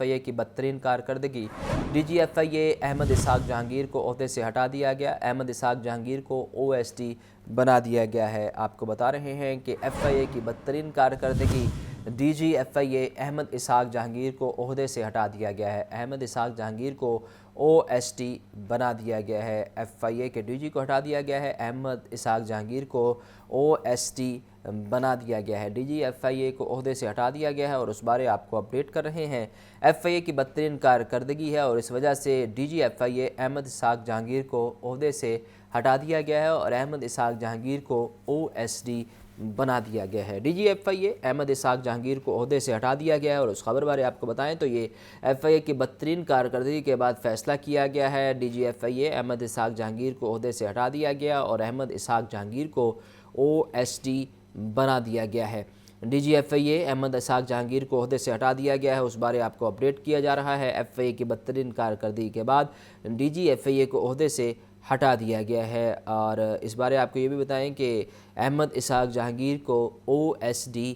آئی اے کی بدترین کارکردگی۔ ڈی جی ایف آئی اے احمد اسحاق جہانگیر کو عہدے سے ہٹا دیا گیا۔ احمد اسحاق جہانگیر کو او ایس ڈی بنا دیا گیا ہے۔ آپ کو بتا رہے ہیں کہ ایف آئی اے کی بدترین کارکردگی، ڈی جی ایف آئی اے احمد اسحاق جہانگیر کو عہدے سے ہٹا دیا گیا ہے۔ احمد اسحاق جہانگیر کو او ایس ٹی بنا دیا گیا ہے۔ ایف آئی اے کے ڈی جی کو ہٹا دیا گیا ہے، احمد اسحاق جہانگیر کو او ایس ٹی بنا دیا گیا ہے۔ ڈی جی ایف آئی اے کو عہدے سے ہٹا دیا گیا ہے اور اس بارے آپ کو اپڈیٹ کر رہے ہیں۔ ایف آئی اے کی بدترین کارکردگی ہے اور اس وجہ سے ڈی جی ایف آئی اے احمد اسحاق جہانگیر کو عہدے سے ہٹا دیا گیا ہے اور احمد اسحاق جہانگیر کو او ایس ڈی بنا دیا گیا ہے۔ ڈی جی ایف آئی اے احمد اسحاق جہانگیر کو عہدے سے ہٹا دیا گیا ہے اور اس خبر بارے آپ کو بتائیں تو یہ ایف آئی اے کی بدترین کارکردگی کے بعد فیصلہ کیا گیا ہے۔ ڈی جی ایف آئی اے احمد اسحاق جہانگیر کو عہدے سے ہٹا دیا گیا اور احمد اسحاق جہانگیر کو او ایس ڈی بنا دیا گیا ہے۔ ڈی جی ایف آئی اے احمد اسحاق جہانگیر کو عہدے سے ہٹا دیا گیا ہے، اس بارے آپ کو اپڈیٹ کیا جا رہا ہے۔ ایف آئی اے کی بدترین کارکردگی کے بعد ڈی جی ایف آئی اے کو عہدے سے ہٹا دیا گیا ہے اور اس بارے آپ کو یہ بھی بتائیں کہ احمد اسحاق جہانگیر کو او ایس ڈی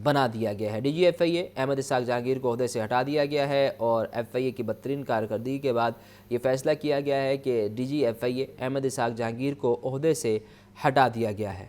بنا دیا گیا ہے۔ ڈی جی ایف آئی اے احمد اسحاق جہانگیر کو عہدے سے ہٹا دیا گیا ہے اور ایف آئی اے کی بدترین کارکردگی کے بعد یہ فیصلہ کیا گیا ہے کہ ڈی جی ایف آئی اے احمد اسحاق جہانگیر کو عہدے سے ہٹا دیا گیا ہے۔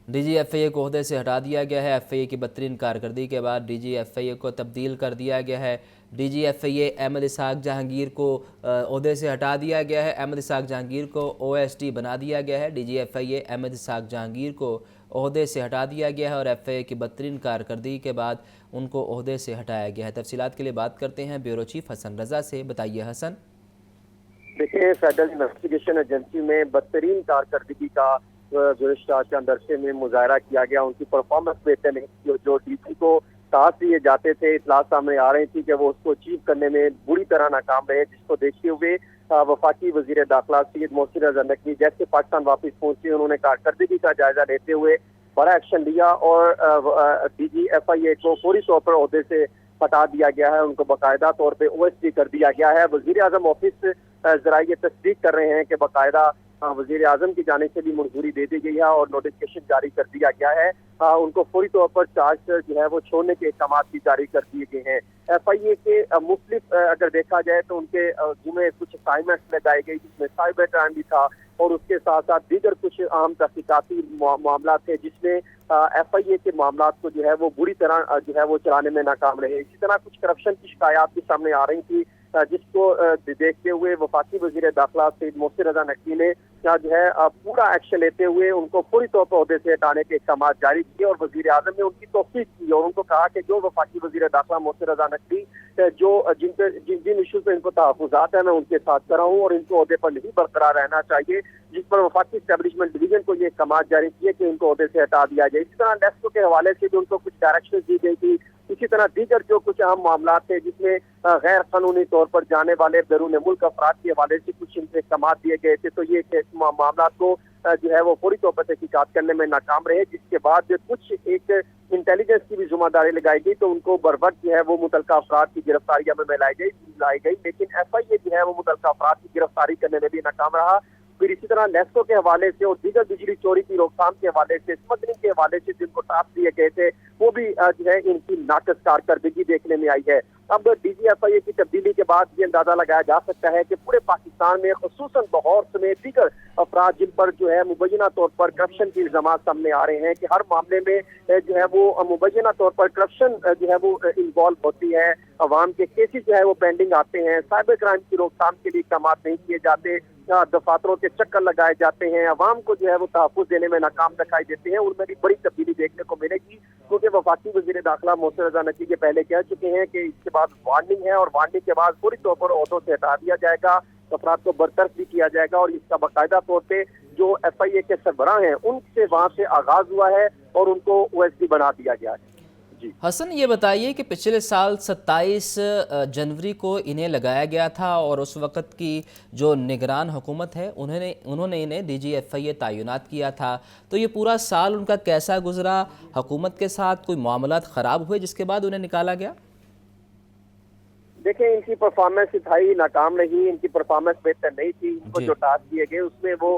ڈی جی ایف آئی اے کو عہدے سے ہٹا دیا گیا ہے۔ ایف آئی اے کی بدترین کارکردگی کے بعد ڈی جی ایف آئی اے کو تبدیل کر دیا گیا ہے۔ ڈی جی ایف آئی اے احمد اسحاق جہانگیر کو عہدے سے ہٹا دیا گیا ہے، احمد اسحاق جہانگیر کو او ایس ڈی بنا دیا گیا ہے۔ ڈی جی ایف آئی اے احمد اسحاق جہانگیر کو عہدے سے ہٹا دیا گیا ہے اور ایف آئی اے کی بدترین کارکردگی کے بعد ان کو عہدے سے ہٹایا گیا ہے۔ تفصیلات کے لیے بات کرتے ہیں بیورو چیف حسن رضا سے۔ بتائیے حسن۔ دیکھیں، فیڈرل انویسٹیگیشن ایجنسی میں بدترین کارکردگی کا گزشتہ چند عرصے میں مظاہرہ کیا گیا۔ ان کی پرفارمنس بہتر نہیں تھی، جو ڈی سی کو ٹاسک دیے جاتے تھے، اطلاع سامنے آ رہی تھی کہ وہ اس کو اچیو کرنے میں بری طرح ناکام رہے، جس کو دیکھتے ہوئے وفاقی وزیر داخلہ سید محسن رضا نقوی جیسے پاکستان واپس پہنچے، انہوں نے کارکردگی کا جائزہ لیتے ہوئے بڑا ایکشن لیا اور ڈی جی ایف آئی اے کو فوری طور پر عہدے سے ہٹا دیا گیا ہے، ان کو باقاعدہ طور پہ او ایس ڈی کر دیا گیا ہے۔ وزیر اعظم آفس ذرائع یہ تصدیق کر رہے ہیں کہ باقاعدہ وزیر اعظم کی جانب سے بھی منظوری دے دی گئی ہے اور نوٹیفکیشن جاری کر دیا گیا ہے۔ ان کو فوری طور پر چارج جو ہے وہ چھوڑنے کے احکامات بھی جاری کر دیے گئے ہیں۔ ایف آئی اے کے مختلف اگر دیکھا جائے تو ان کے ذمہ کچھ اسائنمنٹس لگائی گئی، جس میں سائبر کرائم بھی تھا اور اس کے ساتھ ساتھ دیگر کچھ اہم تحقیقاتی معاملات تھے، جس میں ایف آئی اے کے معاملات کو جو ہے وہ بری طرح جو ہے وہ چلانے میں ناکام رہے۔ اسی طرح کچھ کرپشن کی شکایات بھی سامنے آ رہی تھی، جس کو دیکھتے ہوئے وفاقی وزیر داخلہ سید محسن رضا نقوی نے جو ہے پورا ایکشن لیتے ہوئے ان کو فوری طور پر عہدے سے ہٹانے کے اقدامات جاری کیے اور وزیر اعظم نے ان کی توثیق کی اور ان کو کہا کہ جو وفاقی وزیر داخلہ محسن رضا نقوی جن ایشوز پہ ان کو تحفظات ہیں، میں ان کے ساتھ کر رہا ہوں اور ان کو عہدے پر نہیں برقرار رہنا چاہیے، جس پر وفاقی اسٹیبلشمنٹ ڈویژن کو یہ اقدامات جاری کیے کہ ان کو عہدے سے ہٹا دیا جائے۔ اسی طرح نیسکو کے حوالے سے بھی ان کو کچھ ڈائریکشن دی گئی تھی، اسی طرح دیگر جو کچھ اہم معاملات تھے، جس میں غیر قانونی طور پر جانے والے بیرون ملک افراد کے حوالے سے کچھ اقدامات دیے گئے تھے، تو یہ معاملات کو جو ہے وہ فوری طور پر تحقیقات کرنے میں ناکام رہے، جس کے بعد کچھ ایک انٹیلیجنس کی بھی ذمہ داری لگائی گئی تو ان کو بروقت جو ہے وہ متعلقہ افراد کی گرفتاریاں میں لائی گئی، لیکن ایف آئی اے جو ہے وہ متعلقہ افراد کی گرفتاری کرنے میں بھی ناکام رہا۔ پھر اسی طرح نیسکو کے حوالے سے اور دیگر بجلی چوری کی روک تھام کے حوالے سے، اسمگلنگ کے حوالے سے جن کو ٹاسک دیے گئے تھے، وہ بھی جو ہے ان کی ناقص کارکردگی دیکھنے میں آئی ہے۔ اب ڈی جی ایف آئی اے کی تبدیلی کے بعد یہ اندازہ لگایا جا سکتا ہے کہ پورے پاکستان میں خصوصاً لاہور سمیت دیگر افراد جن پر جو ہے مبینہ طور پر کرپشن کے الزامات سامنے آ رہے ہیں کہ ہر معاملے میں جو ہے وہ مبینہ طور پر کرپشن جو ہے وہ انوالو ہوتی ہے، عوام کے کیسز جو ہے وہ پینڈنگ آتے ہیں، سائبر کرائم کی روک تھام کے لیے اقدامات نہیں کیے جاتے، دفاتروں کے چکر لگائے جاتے ہیں، عوام کو جو ہے وہ تحفظ دینے میں ناکام دکھائی دیتے ہیں، ان میں بھی بڑی تبدیلی دیکھنے کو ملے گی، کیونکہ وفاقی وزیر داخلہ محسن رضا نقوی کے پہلے کہہ چکے ہیں کہ اس کے بعد وارننگ ہے اور وارننگ کے بعد پوری طور پر عہدوں سے ہٹا دیا جائے گا، افراد کو برطرف بھی کیا جائے گا اور اس کا باقاعدہ طور پہ جو ایف آئی اے کے سربراہ ہیں ان سے وہاں سے آغاز ہوا ہے اور ان کو او ایس ڈی بنا دیا گیا ہے۔ حسن یہ بتائیے کہ پچھلے سال 27 جنوری کو انہیں لگایا گیا تھا اور اس وقت کی جو نگران حکومت ہے انہوں نے انہیں ڈی جی ایف آئی اے تعینات کیا تھا، تو یہ پورا سال ان کا کیسا گزرا؟ حکومت کے ساتھ کوئی معاملات خراب ہوئے جس کے بعد انہیں نکالا گیا؟ دیکھیں، ان کی پرفارمنس انتہائی ناکام رہی، ان کی پرفارمنس بہتر نہیں تھی، ان کو جو ٹاسک دیے گئے اس میں وہ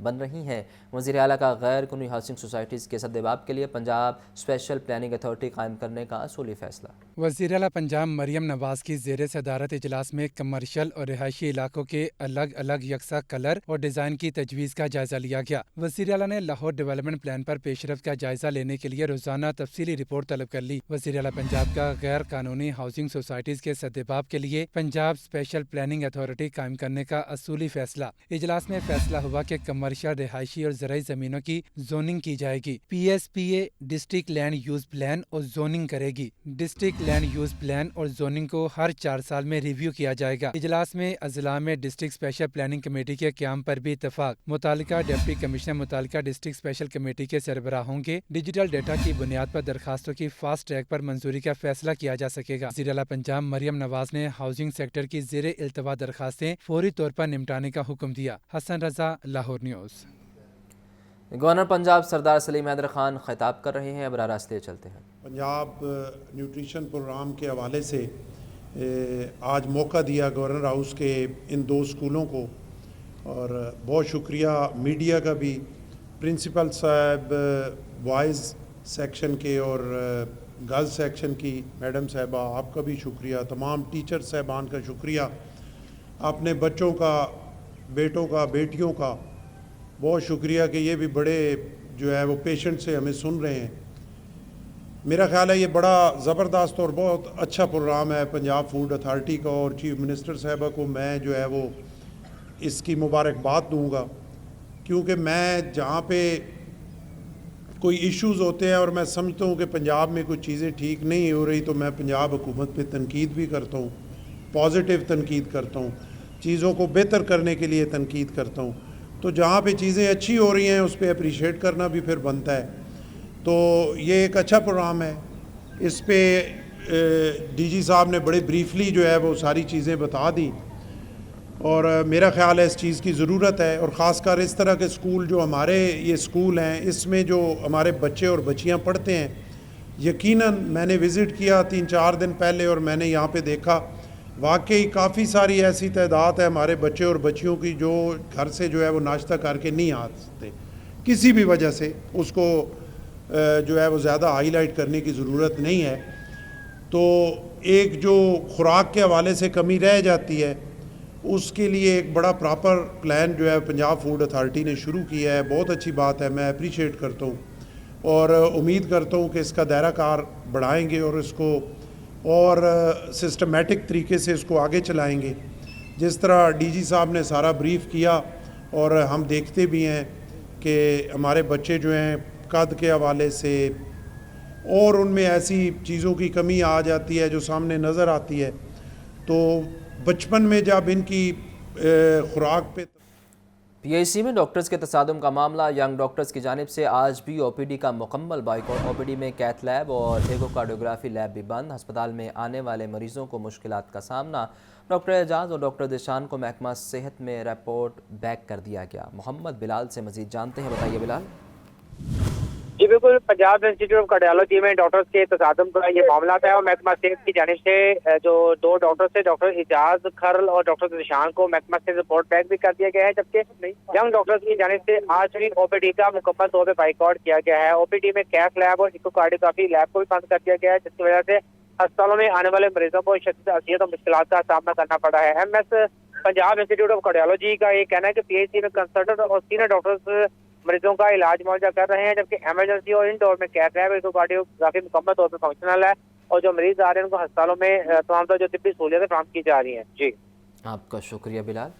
بن رہی ہیں۔ وزیر اعلیٰ کا غیر قانونی ہاؤسنگ سوسائٹیز کے سدباب کے لیے پنجاب اسپیشل پلاننگ اتھارٹی قائم کرنے کا اصولی فیصلہ۔ وزیر اعلیٰ پنجاب مریم نواز کی زیر صدارت اجلاس میں کمرشل اور رہائشی علاقوں کے الگ الگ یکساں کلر اور ڈیزائن کی تجویز کا جائزہ لیا گیا۔ وزیر اعلیٰ نے لاہور ڈیولپمنٹ پلان پر پیش رفت کا جائزہ لینے کے لیے روزانہ تفصیلی رپورٹ طلب کر لی۔ وزیر اعلیٰ پنجاب کا غیر قانونی ہاؤسنگ سوسائٹیز کے سدباب کے لیے پنجاب اسپیشل پلاننگ اتھارٹی قائم کرنے کا اصولی فیصلہ۔ اجلاس میں فیصلہ ہوا کہ کمرشل، رہائشی اور زرعی زمینوں کی زوننگ کی جائے گی۔ پی ایس پی اے ڈسٹرکٹ لینڈ یوز پلان اور زوننگ کرے گی۔ ڈسٹرکٹ لینڈ یوز پلان اور زوننگ کو ہر 4 سال میں ریویو کیا جائے گا۔ اجلاس میں اضلاع میں ڈسٹرکٹ اسپیشل پلاننگ کمیٹی کے قیام پر بھی اتفاق۔ متعلقہ ڈپٹی کمشنر متعلقہ ڈسٹرکٹ اسپیشل کمیٹی کے سربراہوں کے ڈیجیٹل ڈیٹا کی بنیاد پر درخواستوں کی فاسٹ ٹریک پر منظوری کا فیصلہ کیا جا سکے گا۔ وزیر اعلیٰ پنجاب مریم نواز نے ہاؤسنگ سیکٹر کی زیر التوا درخواستیں فوری طور پر نمٹانے کا حکم دیا۔ حسن رضا، لاہور نیوز۔ گورنر پنجاب سردار سلیم حیدر خان خطاب کر رہے ہیں، براہ راست لے چلتے ہیں۔ پنجاب نیوٹریشن پروگرام کے حوالے سے آج موقع دیا گورنر ہاؤس کے ان 2 اسکولوں کو، اور بہت شکریہ میڈیا کا بھی، پرنسپل صاحب بوائز سیکشن کے اور گرلز سیکشن کی میڈم صاحبہ، آپ کا بھی شکریہ، تمام ٹیچر صاحبان کا شکریہ، اپنے بچوں کا، بیٹوں کا، بیٹیوں کا بہت شکریہ کہ یہ بھی بڑے جو ہے وہ پیشنٹ سے ہمیں سن رہے ہیں۔ میرا خیال ہے یہ بڑا زبردست اور بہت اچھا پروگرام ہے پنجاب فوڈ اتھارٹی کا، اور چیف منسٹر صاحبہ کو میں جو ہے وہ اس کی مبارکباد دوں گا، کیونکہ میں جہاں پہ کوئی ایشوز ہوتے ہیں اور میں سمجھتا ہوں کہ پنجاب میں کوئی چیزیں ٹھیک نہیں ہو رہی، تو میں پنجاب حکومت پہ تنقید بھی کرتا ہوں، پازیٹیو تنقید کرتا ہوں، چیزوں کو بہتر کرنے کے لیے تنقید کرتا ہوں۔ تو جہاں پہ چیزیں اچھی ہو رہی ہیں اس پہ اپریشیٹ کرنا بھی پھر بنتا ہے۔ تو یہ ایک اچھا پروگرام ہے، اس پہ ڈی جی صاحب نے بڑے بریفلی جو ہے وہ ساری چیزیں بتا دی، اور میرا خیال ہے اس چیز کی ضرورت ہے، اور خاص کر اس طرح کے اسکول جو ہمارے یہ اسکول ہیں، اس میں جو ہمارے بچے اور بچیاں پڑھتے ہیں، یقیناً میں نے وزٹ کیا 3-4 دن پہلے، اور میں نے یہاں پہ دیکھا واقعی کافی ساری ایسی تعداد ہے ہمارے بچے اور بچیوں کی جو گھر سے جو ہے وہ ناشتہ کر کے نہیں آ سکتے کسی بھی وجہ سے۔ اس کو جو ہے وہ زیادہ ہائی لائٹ کرنے کی ضرورت نہیں ہے۔ تو ایک جو خوراک کے حوالے سے کمی رہ جاتی ہے، اس کے لیے ایک بڑا پراپر پلان جو ہے پنجاب فوڈ اتھارٹی نے شروع کیا ہے، بہت اچھی بات ہے، میں اپریشیٹ کرتا ہوں، اور امید کرتا ہوں کہ اس کا دائرہ کار بڑھائیں گے اور اس کو اور سسٹمیٹک طریقے سے اس کو آگے چلائیں گے، جس طرح ڈی جی صاحب نے سارا بریف کیا۔ اور ہم دیکھتے بھی ہیں کہ ہمارے بچے جو ہیں قد کے حوالے سے اور ان میں ایسی چیزوں کی کمی آ جاتی ہے جو سامنے نظر آتی ہے، تو بچپن میں جب ان کی خوراک پہ پی ایچ سی میں ڈاکٹرز کے تصادم کا معاملہ، ینگ ڈاکٹرز کی جانب سے آج بھی او پی ڈی کا مکمل بائیکاٹ۔ او پی ڈی میں کیتھ لیب اور ایکوکارڈیوگرافی لیب بھی بند۔ ہسپتال میں آنے والے مریضوں کو مشکلات کا سامنا۔ ڈاکٹر اعجاز اور ڈاکٹر ذیشان کو محکمہ صحت میں رپورٹ بیک کر دیا گیا۔ محمد بلال سے مزید جانتے ہیں، بتائیے بلال۔ جی بالکل، پنجاب انسٹیٹیوٹ آف کارڈیالوجی میں ڈاکٹرز کے تصادم کا یہ معاملہ ہے، اور محکمہ صحت کی جانب سے جو 2 ڈاکٹر تھے، ڈاکٹر اعجاز کھرل اور ڈاکٹر ذیشان کو محکمہ سے رپورٹ بیک بھی کر دیا گیا ہے، جبکہ ینگ ڈاکٹرز کی جانب سے آج بھی او پی ڈی کا مکمل طور پہ بائیکاٹ کیا گیا ہے۔ او پی ڈی میں کیتھ لیب اور ایکوکارڈیوگرافی لیب کو بھی بند کر دیا گیا ہے، جس کی وجہ سے ہسپتالوں میں آنے والے مریضوں کو شدید اذیت اور مشکلات کا سامنا کرنا پڑا ہے۔ M S Punjab institute of cardiology کا یہ کہنا ہے کہ پی ایچ سی میں کنسلٹنٹ اور سینئر ڈاکٹرز مریضوں کا علاج معالجہ کر رہے ہیں، جبکہ ایمرجنسی اور انڈور میں کیتھ لیب اور ایکوکارڈیوگرافی مکمل طور پہ فنکشنل ہے، اور جو مریض آ رہے ہیں ان کو ہسپتالوں میں تمام طرح جو طبی سہولیتیں فراہم کی جا رہی ہیں۔ جی آپ کا شکریہ بلال۔